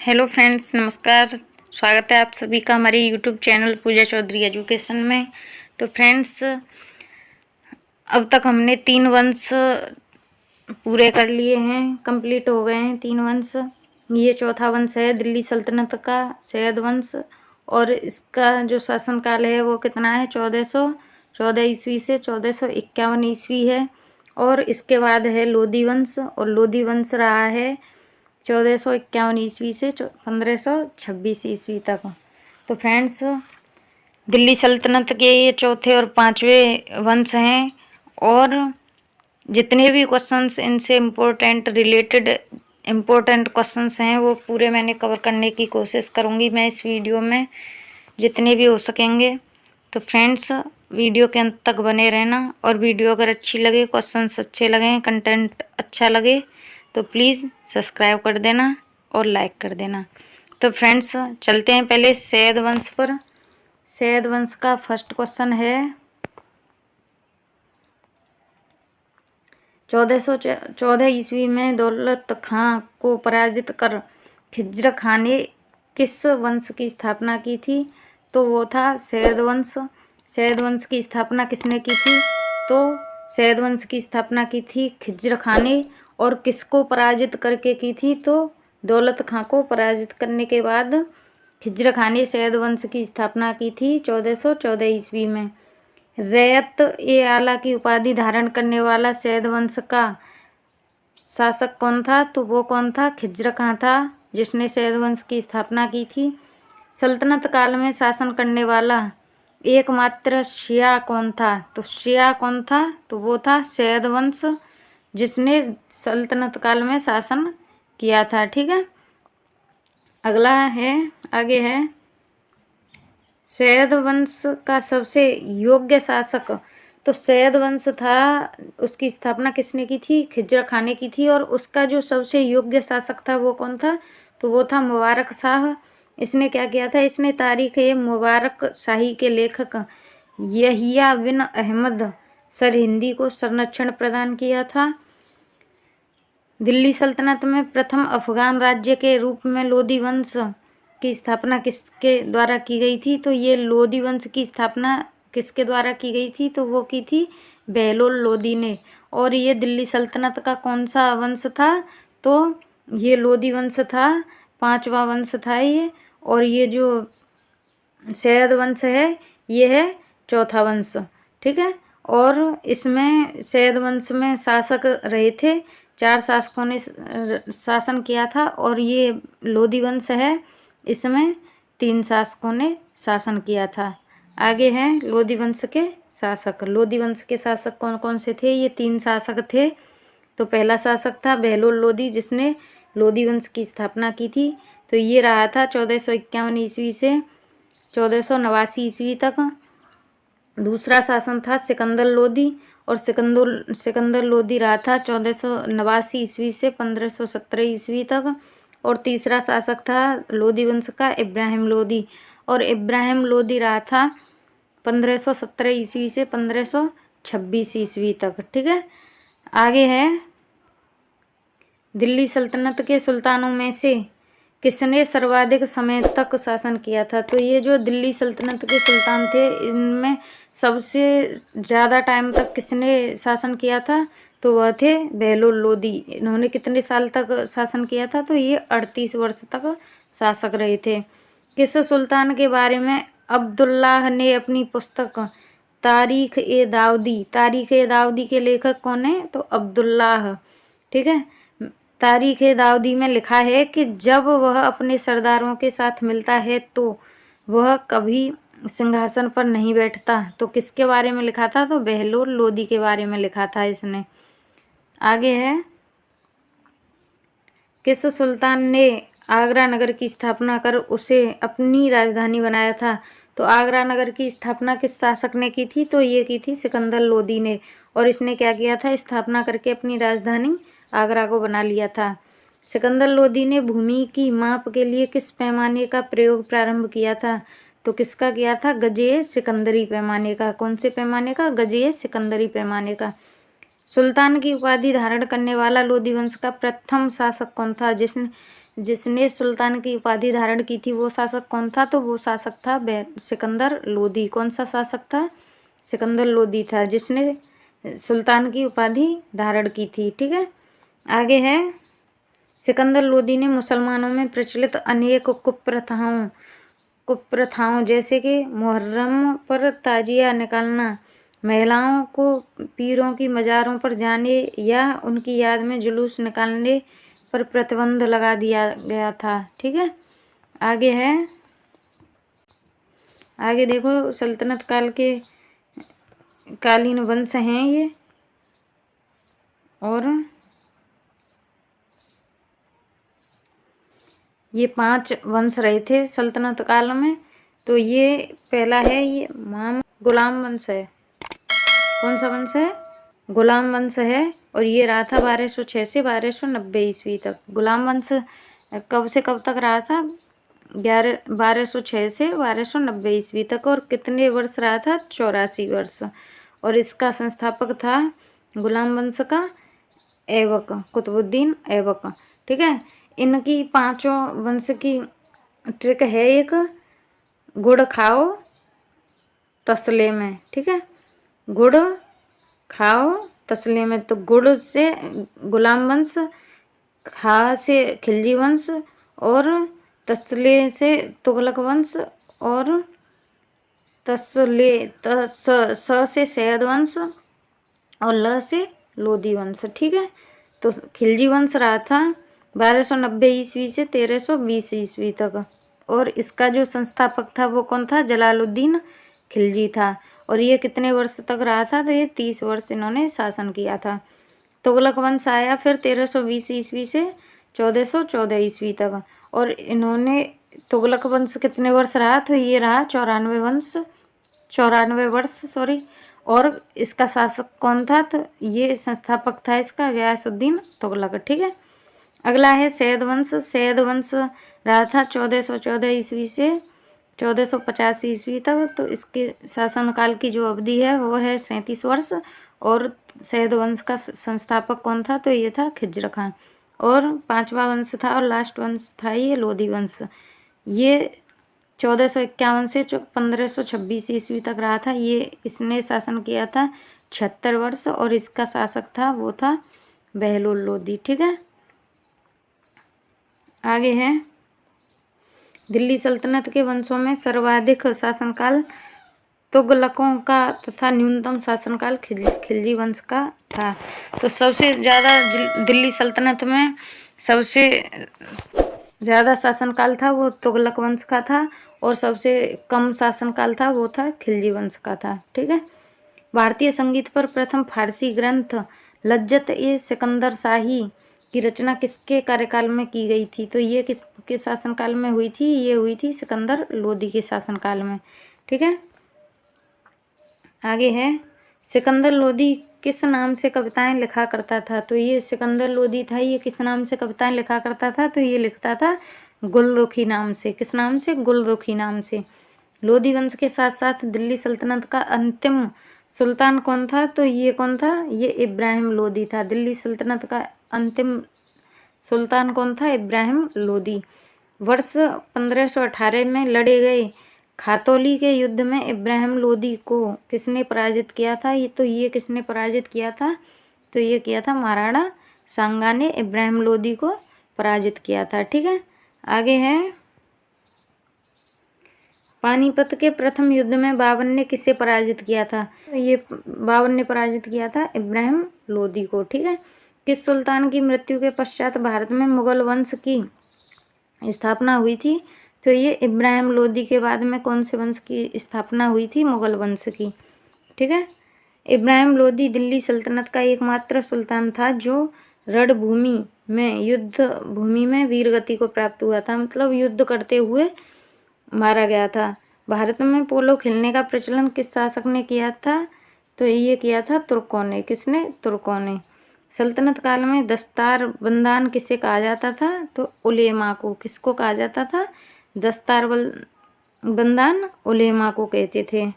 Hello friends, नमस्कार। स्वागत है आप सभी का हमारे यूट्यूब चैनल पूजा चौधरी एजुकेशन में। तो फ्रेंड्स, अब तक हमने 3 वंश पूरे कर लिए हैं, कंप्लीट हो गए हैं 3 वंश। ये चौथा वंश है दिल्ली सल्तनत का सैयद वंश, और इसका जो शासनकाल है वो कितना है, 1414 ईस्वी से 1451 ईस्वी है। और इसके बाद है लोधी वंश, और लोधी वंश रहा है 1451 ईस्वी से 1526 ईस्वी तक। तो फ्रेंड्स, दिल्ली सल्तनत के ये चौथे और पांचवें वंश हैं, और जितने भी क्वेश्चंस इनसे इम्पोर्टेंट क्वेश्चंस हैं वो पूरे मैंने कवर करने की कोशिश करूँगी मैं इस वीडियो में, जितने भी हो सकेंगे। तो फ्रेंड्स, वीडियो के अंत तक बने रहना, और वीडियो अगर अच्छी लगे, क्वेश्चंस अच्छे लगें, कंटेंट अच्छा लगे तो प्लीज़ सब्सक्राइब कर देना और लाइक कर देना। तो फ्रेंड्स, चलते हैं पहले सैयद वंश पर। सैयद वंश का फर्स्ट क्वेश्चन है, 1414 ईस्वी में दौलत खां को पराजित कर खिज्र खां ने किस वंश की स्थापना की थी? तो वो था सैयद वंश। सैयद वंश की स्थापना किसने की थी? तो सैयद वंश की स्थापना की थी खिज्र खां ने। और किसको पराजित करके की थी? तो दौलत खां को पराजित करने के बाद खिज्र खां ने सैयद वंश की स्थापना की थी 1414 ईस्वी में। रैयत ए आला की उपाधि धारण करने वाला सैयद वंश का शासक कौन था? तो वो कौन था? खिज्र खां था, जिसने सैयद वंश की स्थापना की थी। सल्तनत काल में शासन करने वाला एकमात्र शिया कौन था? तो शिया कौन था? तो वो था सैयद वंश, जिसने सल्तनत काल में शासन किया था। ठीक है, अगला है, आगे है, सैयद वंश का सबसे योग्य शासक। तो सैयद वंश था, उसकी स्थापना किसने की थी? खिज्र खां ने की थी। और उसका जो सबसे योग्य शासक था वो कौन था? तो वो था मुबारक शाह। इसने क्या किया था? इसने तारीख ए मुबारक शाही के लेखक यहिया बिन अहमद सरहिंदी को संरक्षण प्रदान किया था। दिल्ली सल्तनत में प्रथम अफगान राज्य के रूप में लोधी वंश की स्थापना किसके द्वारा की गई थी? तो ये लोधी वंश की स्थापना किसके द्वारा की गई थी? तो वो की थी बहलोल लोधी ने। और ये दिल्ली सल्तनत का कौन सा वंश था? तो ये लोधी वंश था, 5वां वंश था ये। और ये जो सैयद वंश है ये है चौथा वंश। ठीक है, और इसमें सैयद वंश में शासक रहे थे, 4 शासकों ने शासन किया था। और ये लोधी वंश है, इसमें 3 शासकों ने शासन किया था। आगे हैं लोधी वंश के शासक। लोधी वंश के शासक कौन कौन से थे? ये 3 शासक थे। तो पहला शासक था बहलोल लोधी, जिसने लोधी वंश की स्थापना की थी। तो ये रहा था 1451 ईस्वी से 1489 ईस्वी तक। दूसरा शासन था सिकंदर लोधी, और सिकंदर लोधी रहा था 1489 ईस्वी से 1517 ईस्वी तक। और तीसरा शासक था लोधी वंश का इब्राहिम लोधी, और इब्राहिम लोधी रहा था 1517 ईस्वी से 1526 ईस्वी तक। ठीक है, आगे है, दिल्ली सल्तनत के सुल्तानों में से किसने सर्वाधिक समय तक शासन किया था? तो ये जो दिल्ली सल्तनत के सुल्तान थे, इनमें सबसे ज़्यादा टाइम तक किसने शासन किया था? तो वह थे बहलोल लोधी। इन्होंने कितने साल तक शासन किया था? तो ये 38 वर्ष तक शासक रहे थे। किस सुल्तान के बारे में अब्दुल्लाह ने अपनी पुस्तक तारीख ए दाऊदी के लेखक कौन है? तो अब्दुल्लाह। ठीक है, तारीख ए दाऊदी में लिखा है कि जब वह अपने सरदारों के साथ मिलता है तो वह कभी सिंहासन पर नहीं बैठता। तो किसके बारे में लिखा था? तो बहलोल लोधी के बारे में लिखा था इसने। आगे है, किस सुल्तान ने आगरा नगर की स्थापना कर उसे अपनी राजधानी बनाया था? तो आगरा नगर की स्थापना किस शासक ने की थी? तो ये की थी सिकंदर लोधी ने। और इसने क्या किया था? स्थापना करके अपनी राजधानी आगरा को बना लिया था। सिकंदर लोधी ने भूमि की माप के लिए किस पैमाने का प्रयोग प्रारंभ किया था? तो किसका किया था? गजे सिकंदरी पैमाने का। कौन से पैमाने का? गजे सिकंदरी पैमाने का। सुल्तान की उपाधि धारण करने वाला लोदी वंश का प्रथम शासक कौन था? जिसने सुल्तान की उपाधि धारण की थी वो शासक कौन था? तो वो शासक था सिकंदर लोदी। कौन सा शासक था? सिकंदर लोदी था जिसने सुल्तान की उपाधि धारण की थी। ठीक है, आगे है, सिकंदर लोदी ने मुसलमानों में प्रचलित अनेक कुप्रथाओं जैसे कि मुहर्रम पर ताजिया निकालना, महिलाओं को पीरों की मज़ारों पर जाने या उनकी याद में जुलूस निकालने पर प्रतिबंध लगा दिया गया था। ठीक है, आगे है, आगे देखो, सल्तनत काल के कालीन वंश हैं ये, और ये 5 वंश रहे थे सल्तनत काल में। तो ये पहला है, ये गुलाम वंश है। कौन सा वंश है? गुलाम वंश है, और ये रहा था 1206 से 1290 ईस्वी तक। गुलाम वंश कब से कब तक रहा था? 1206 से 1290 ईस्वी तक। और कितने वर्ष रहा था? 84 वर्ष। और इसका संस्थापक था गुलाम वंश का ऐबक, कुतुबुद्दीन ऐबक। ठीक है, इनकी 5 वंश की ट्रिक है, एक गुड़ खाओ तसले में। ठीक है, गुड़ खाओ तसले में। तो गुड़ से गुलाम वंश, खा से खिलजी वंश, और तसले से तुगलक वंश, और तसले स से सैयद वंश, और ल से लोदी वंश। ठीक है, तो खिलजी वंश रहा था 1290 ईस्वी से 1320 ईस्वी तक। और इसका जो संस्थापक था वो कौन था? जलालुद्दीन खिलजी था। और ये कितने वर्ष तक रहा था? तो ये 30 वर्ष इन्होंने शासन किया था। तुगलक वंश आया फिर 1320 ईस्वी से 1414 ईस्वी तक। और इन्होंने, तुगलक वंश कितने वर्ष रहा? तो ये रहा 94 वर्ष सॉरी। और इसका शासक कौन था? तो ये संस्थापक था इसका गयासुद्दीन तुगलक। ठीक है, अगला है सैयद वंश। सैयद वंश रहा था 1414 ईस्वी से 1485 ईस्वी तक। तो इसके शासनकाल की जो अवधि है वो है 37 वर्ष। और सैयद वंश का संस्थापक कौन था? तो ये था खिज्र खां। और 5वां वंश था और लास्ट वंश था ये लोदी वंश। ये 1451 से 1526 ईस्वी तक रहा था। ये इसने शासन किया था 76 वर्ष। और इसका शासक था वो था बहलोल लोदी। ठीक है, आगे है, दिल्ली सल्तनत के वंशों में सर्वाधिक शासनकाल तुगलकों का तथा न्यूनतम शासनकाल खिलजी वंश का था। तो सबसे ज़्यादा दिल्ली सल्तनत में सबसे ज़्यादा शासनकाल था वो तुगलक वंश का था, और सबसे कम शासनकाल था वो था खिलजी वंश का था। ठीक है, भारतीय संगीत पर प्रथम फारसी ग्रंथ लज्जत ए सिकंदर शाही की रचना किसके कार्यकाल में की गई थी? तो ये किसके शासनकाल में हुई थी? ये हुई थी सिकंदर लोदी के शासनकाल में। ठीक है, आगे है, सिकंदर लोदी किस नाम से कविताएं लिखा करता था? तो ये सिकंदर लोदी था, ये किस नाम से कविताएं लिखा करता था? तो ये लिखता था गुलरुखी नाम से। किस नाम से? गुलरुखी नाम से। लोदी वंश के साथ साथ दिल्ली सल्तनत का अंतिम सुल्तान कौन था? तो ये कौन था? ये इब्राहिम लोदी था। दिल्ली सल्तनत का अंतिम सुल्तान कौन था? इब्राहिम लोदी। वर्ष 1518 में लड़े गए खातौली के युद्ध में इब्राहिम लोदी को किसने पराजित किया था? ये किसने पराजित किया था? तो ये किया था महाराणा सांगा ने इब्राहिम लोदी को पराजित किया था। ठीक है, आगे है, पानीपत के प्रथम युद्ध में बाबर ने किसे पराजित किया था? तो ये बाबर ने पराजित किया था इब्राहिम लोदी को। ठीक है, किस सुल्तान की मृत्यु के पश्चात भारत में मुगल वंश की स्थापना हुई थी? तो ये इब्राहिम लोदी के बाद में कौन से वंश की स्थापना हुई थी? मुगल वंश की। ठीक है, इब्राहिम लोदी दिल्ली सल्तनत का एकमात्र सुल्तान था जो रणभूमि में युद्ध भूमि में वीरगति को प्राप्त हुआ था। मतलब युद्ध करते हुए मारा गया था। भारत में पोलो खेलने का प्रचलन किस शासक ने किया था? तो ये किया था तुर्कों ने। किसने? तुर्कों ने। सल्तनत काल में दस्तार बंदान किसे कहा जाता था? तो उलेमा को। किसको कहा जाता था? दस्तार बंदान उलेमा को कहते थे।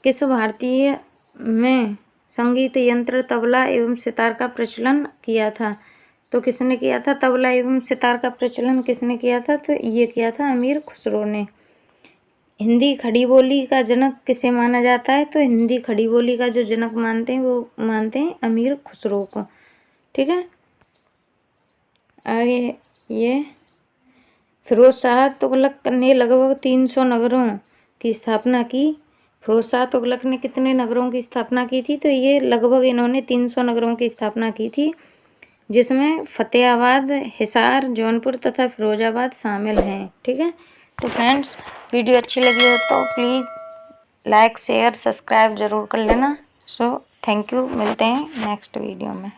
किस भारतीय में संगीत यंत्र तबला एवं सितार का प्रचलन किया था? तो किसने किया था तबला एवं सितार का प्रचलन किसने किया था? तो ये किया था अमीर खुसरो ने। हिंदी खड़ी बोली का जनक किसे माना जाता है? तो हिंदी खड़ी बोली का जो जनक मानते हैं वो मानते हैं अमीर खुसरो को। ठीक है, आगे ये फिरोज शाह तुगलक ने लगभग 300 नगरों की स्थापना की। फिरोज शाह तुगलक ने कितने नगरों की स्थापना की थी? तो ये लगभग इन्होंने 300 नगरों की स्थापना की थी, जिसमें फतेहाबाद, हिसार, जौनपुर तथा फिरोजाबाद शामिल हैं। ठीक है, तो फ्रेंड्स वीडियो अच्छी लगी हो तो प्लीज़ लाइक शेयर सब्सक्राइब ज़रूर कर लेना। सो थैंक यू, मिलते हैं नेक्स्ट वीडियो में।